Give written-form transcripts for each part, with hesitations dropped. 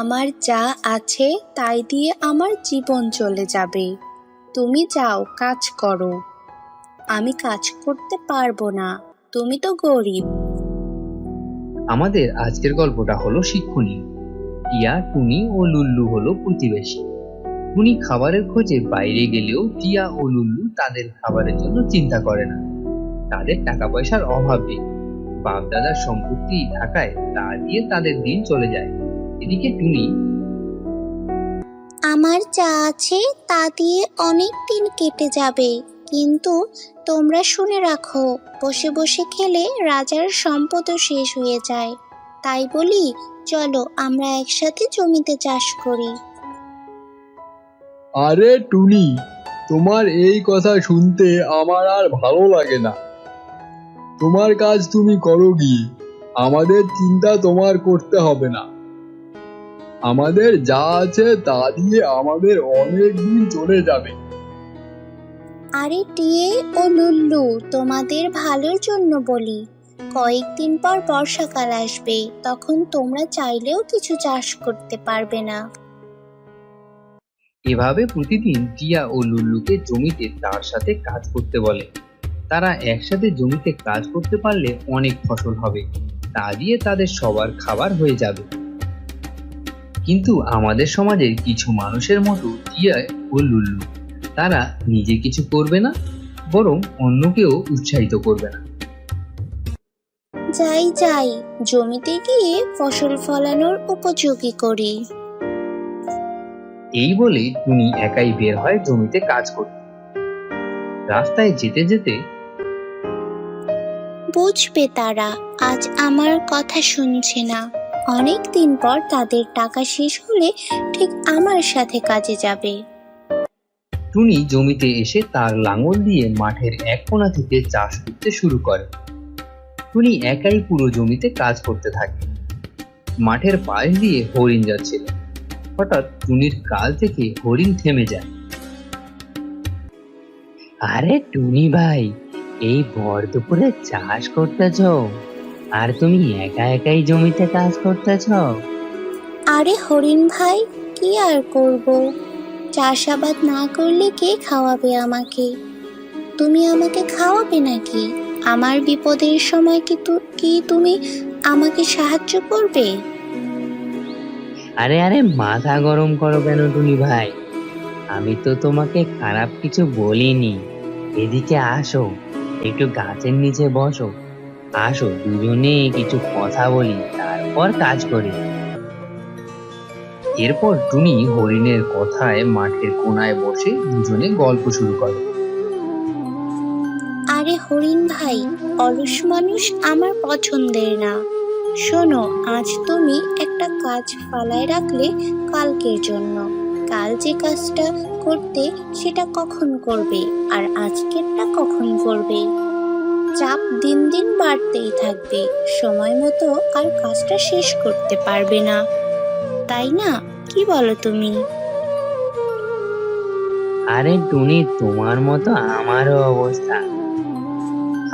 আমার যা আছে তাই দিয়ে আমার জীবন চলে যাবে। তুমি যাও কাজ করো। আমি কাজ করতে পারবো না, তুমি তো গরিব। আমাদের আজকের গল্পটা হলো শিক্ষণীয়। টিয়া, টুনি ও লুল্লু হলো প্রতিবেশী। টুনি খাবারের খোঁজে বাইরে গেলেও টিয়া ও লুল্লু তাদের খাবারের জন্য চিন্তা করে না। তাদের টাকা পয়সার অভাব নেই, বাপ দাদার সম্পত্তি থাকায় তা দিয়ে তাদের দিন চলে যায়। এদিকে টুনি আমার যা আছে তা দিয়ে অনেক দিন কেটে যাবে, কিন্তু তোমরা শুনে রাখো, বসে বসে খেলে রাজার সম্পদও শেষ হয়ে যায়। তাই বলি, চলো আমরা একসাথে জমিতে চাষ করি। আরে টুনি, তোমার এই কথা শুনতে আমার আর ভালো লাগে না। তোমার কাজ তুমি করো গিয়ে, আমাদের চিন্তা তোমার করতে হবে না। আমাদের যা আছে তা দিয়ে আমাদের অনেক দিন চলে যাবে। আরে টিয়ে ও লুল্লু, তোমাদের ভালোর জন্য বলি। কয়েকদিন পর বর্ষাকাল আসবে, তখন তোমরা চাইলেও কিছু চাষ করতে পারবে না। এভাবে প্রতিদিন টিয়া ও লুল্লুকে জমিতে তার সাথে কাজ করতে বলে। তারা একসাথে জমিতে কাজ করতে পারলে অনেক ফসল হবে, তা দিয়ে তাদের সবার খাবার হয়ে যাবে। কিন্তু আমাদের সমাজের কিছু মানুষের মতো টিয়া ও লুল্লু, তারা নিজে কিছু করবে না, বরং অন্যকেও উৎসাহিত করবে না। যাই যাই, জমিতে গিয়ে ফসল ফলানোর উপযোগী করি। এই বলে টুনি একাই বের হয় জমিতে কাজ করতে। রাস্তায় যেতে যেতে বুঝবে তারা, আজ আমার কথা শুনছে না। অনেক দিন পর তাদের টাকা শেষ হলে ঠিক আমার সাথে কাজে যাবে। টুনি জমিতে এসে তার লাঙল দিয়ে মাঠের এক কোণা থেকে চাষ করতে শুরু করে। টুনি একাই পুরো জমিতে কাজ করতে থাকে। মাঠের পাশ দিয়ে হরিণ যাচ্ছিল। হঠাৎ টুনির কাল থেকে হরিণ থেমে যায়। আরে টুনি ভাই, এই ভর দুপুরে চাষ করতেছ, আর তুমি একা একাই জমিতে কাজ করতেছ? আরে হরিণ ভাই, কি আর করব, চাষাবাদ না করলে কে খাওয়াবে আমাকে? তুমি আমাকে খাওয়াবে নাকি? আমার বিপদের সময় কি তুমি আমাকে সাহায্য করবে? আরে আরে মাথা গরম করো কেন টুনি ভাই? আমি তো তোমাকে খারাপ কিছু বলিনি। এদিকে আসো, একটু গাছের নিচে বসো। আসো, দুজনে কিছু কথা বলি, তারপর কাজ করি। এরপর টুনি হরিণের কথায় মাঠের কোণায় বসে দুজনে গল্প শুরু করে। আরে হরিণ ভাই, অলস মানুষ আমার পছন্দের না। শোনো, আজ তুমি একটা কাজ ফালায় রাখলে কালকের জন্য। কাল যে কাজটা করতে সেটা কখন করবে, আর আজকেরটা কখন করবে? চাপ দিন দিন বাড়তেই থাকবে, সময় মতো আর কাজটা শেষ করতে পারবে না, তাই না? কি বলো তুমি? আরে টুনি, তোমার মতো আমারও অবস্থা।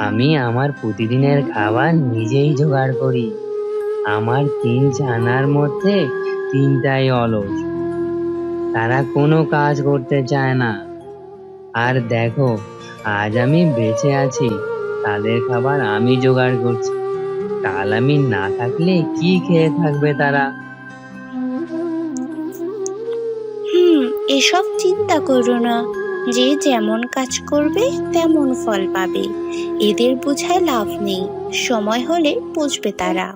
আমি আমার প্রতিদিনের খাবার নিজেই জোগাড় করি। আমার 3 ছানার মধ্যে 3টাই অলস, তারা কোনো কাজ করতে চায় না। আর দেখো, আজ আমি বেঁচে আছি, তাদের খাবার আমি জোগাড় করছি। কাল আমি না থাকলে কি খেয়ে থাকবে তারা? এসব চিন্তা করো না, যে যেমন কাজ করবে তেমন ফল পাবে। এদের বোঝায় লাভ নেই, সময় হলে বুঝবে তারা।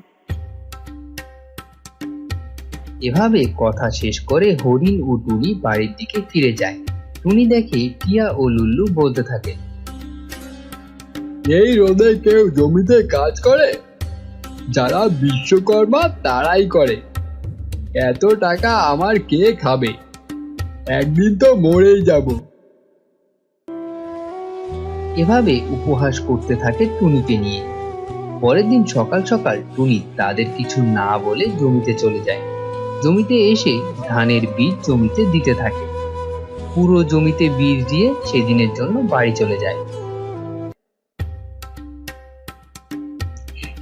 এভাবে কথা শেষ করে হরিণ ও টুনি বাড়ির দিকে ফিরে যায়। টুনি দেখে টিয়া ও লুল্লু বলতে থাকে, এই রোদে কেউ জমিতে কাজ করে? যারা বিশ্বকর্মা তারাই করে। এত টাকা আমার কে খাবে? একদিন তো মরেই যাব। এভাবে উপহাস করতে থাকে টুনিকে নিয়ে। পরের দিন সকাল সকাল টুনি তাদের কিছু না বলে জমিতে চলে যায়। জমিতে এসে ধানের বীজ জমিতে দিতে থাকে। পুরো জমিতে বীজ দিয়ে সেদিনের জন্য বাড়ি চলে যায়।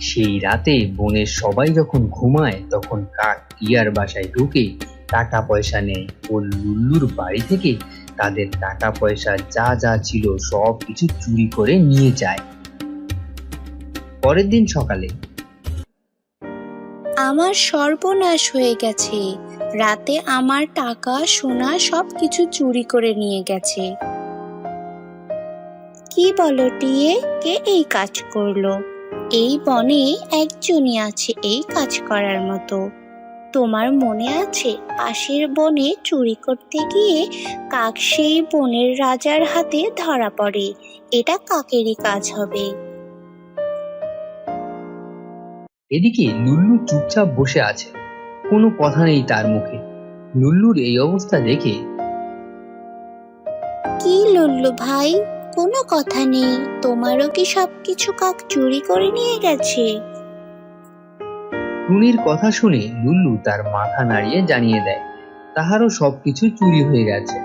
সেই রাতে বনের সবাই যখন ঘুমায় তখন কাক টিয়ার বাসায় ঢুকে টাকা পয়সা নেয় ও লুল্লুর বাড়ি থেকে তাদের টাকা পয়সা যা যা ছিল সব কিছু চুরি করে নিয়ে যায়। পরের দিন সকালে আমার সর্বনাশ হয়ে গেছে, রাতে আমার টাকা সোনা সবকিছু চুরি করে নিয়ে গেছে। কি বলো টিয়ে, কে এই কাজ করলো? এই বনে একজনই আছে এই কাজ করার মতো। তোমার মনে আছে পাশের বনে চুরি করতে গিয়ে কাক সেই বনের রাজার হাতে ধরা পড়ে? এটা কাকেরই কাজ হবে। এদিকে লুল্লু চুপচাপ বসে আছে, কোনো কথা নেই তার মুখে। লুল্লুর এই অবস্থা দেখে কি লুল্লু ভাই, কোনো কথা নেই? তোমারও কি সবকিছু কাক চুরি করে নিয়ে গেছে? টুনির কথা শুনে লুল্লু তার মাথা নাড়িয়ে জানিয়ে দেয় তাহারও সবকিছু চুরি হয়ে গেছে।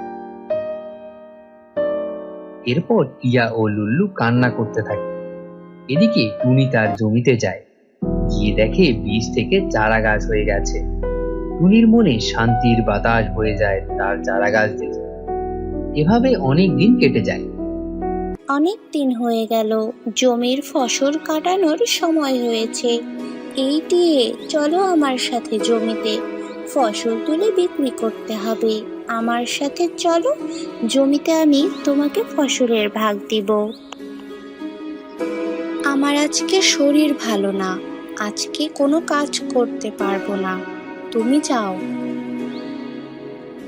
এরপর টিয়া ও লুল্লু কান্না করতে থাকে। এদিকে টুনি তার জমিতে যায়, গিয়ে দেখে বীজ থেকে চারা গাছ হয়ে গেছে। টুনির মনে শান্তির বাতাস বয়ে যায় তার চারা গাছ দেখে। এভাবে অনেক দিন কেটে যায়। অনেক দিন হয়ে গেল, জমির ফসল কাটানোর সময় হয়েছে। এই দিয়ে চলো আমার সাথে জমিতে, ফসল তুলে বিক্রি করতে হবে। আমার সাথে চলো, জমিতে আমি তোমাকে ফসলের ভাগ দিব। আমার আজকে শরীর ভালো না, আজকে কোনো কাজ করতে পারবো না, তুমি যাও।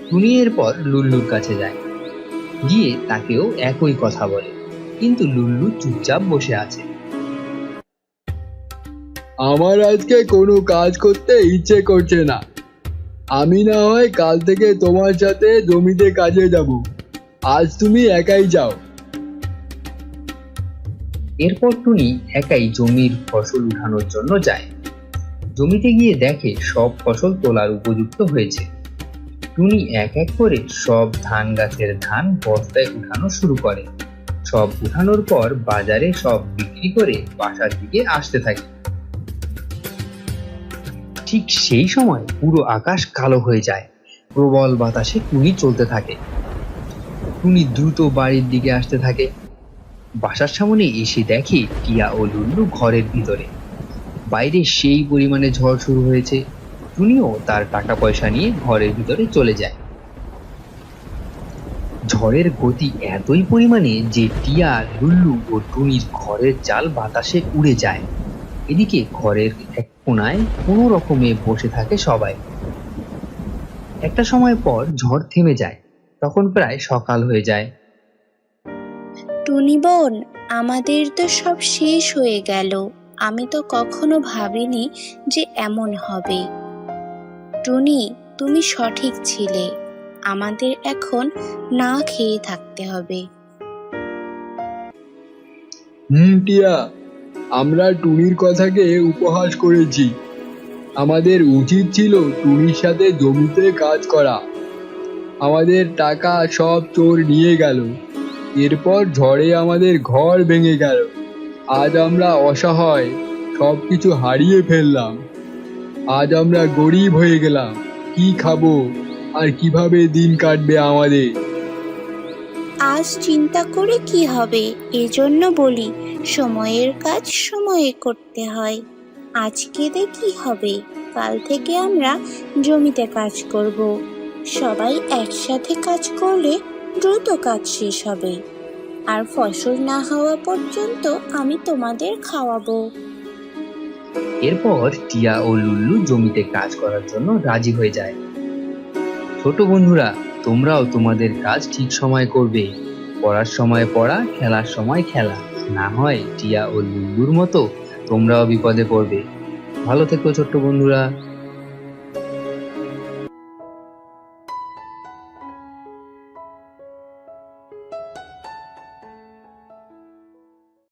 টুনি এরপর লুল্লুর কাছে যায়, গিয়ে তাকেও একই কথা বলে, কিন্তু লুল্লু চুপচাপ বসে আছে। আমার আজকে কোনো কাজ করতে ইচ্ছে করছে না, আমি না হয় কাল থেকে তোমার সাথে জমিতে কাজে যাব, আজ তুমি একাই যাও। এরপর টুনি একাই জমির ফসল উঠানোর জন্য যায়। জমিতে গিয়ে দেখে সব ফসল তোলার উপযুক্ত হয়েছে। টুনি এক এক করে সব ধান গাছের ধান বস্তায় উঠানো শুরু করে। সব উঠানোর পর বাজারে সব বিক্রি করে বাসার দিকে আসতে থাকে। ঠিক সেই সময় পুরো আকাশ কালো হয়ে যায়, প্রবল বাতাসে টুনি চলতে থাকে। টুনি দ্রুত বাড়ির দিকে আসতে থাকে। বাসার সামনে এসে দেখে টিয়া ও লুল্লু ঘরের ভিতরে। বাইরে সেই পরিমাণে ঝড় শুরু হয়েছে। টুনিও তার টাকা পয়সা নিয়ে ঘরের ভিতরে চলে যায়। ঝড়ের গতি এতই পরিমাণে যে টিয়া, লুল্লু ও টুনির ঘরের চাল বাতাসে উড়ে যায়। এদিকে ঘরের এক কোনায় কোনো রকমে বসে থাকে সবাই। একটা সময় পর ঝড় থেমে যায়, তখন প্রায় সকাল হয়ে যায়। টুনি বোন, আমাদের তো সব শেষ হয়ে গেল। আমি তো কখনো ভাবিনি যে এমন হবে। টুনি, তুমি সঠিক ছিলে, আমাদের এখন না খেয়ে থাকতে হবে। টিয়া, আমরা টুনির কথাকে উপহাস করেছি, আমাদের উচিত ছিল টুনির সাথে জমিতে কাজ করা। আমাদের টাকা সব চোর নিয়ে গেল, এরপর ঝড়ে আমাদের ঘর ভেঙে গেল। আজ আমরা অসহায়, সব কিছু হারিয়ে ফেললাম। আজ আমরা গরিব হয়ে গেলাম, কি খাবো আর কিভাবে দিন কাটবে আমাদের? আজ চিন্তা করে কি হবে, এজন্য বলি সময়ের কাজ সময়ে করতে হয়। আজকে দেখি হবে, কাল থেকে আমরা জমিতে কাজ করব। সবাই একসাথে কাজ করলে দ্রুত কাজ শেষ হবে, আর ফসল না হওয়া পর্যন্ত আমি তোমাদের খাওয়াবো। এরপর টিয়া ও লুল্লু জমিতে কাজ করার জন্য রাজি হয়ে যায়। ছোট বন্ধুরা, তোমরাও তোমাদের কাজ ঠিক সময় করবে। পড়ার সময় পড়া, খেলার সময় খেলা, না হয় টিয়া ও লুল্লুর মতো তোমরাও বিপদে পড়বে। ভালো থেকো ছোট্ট বন্ধুরা।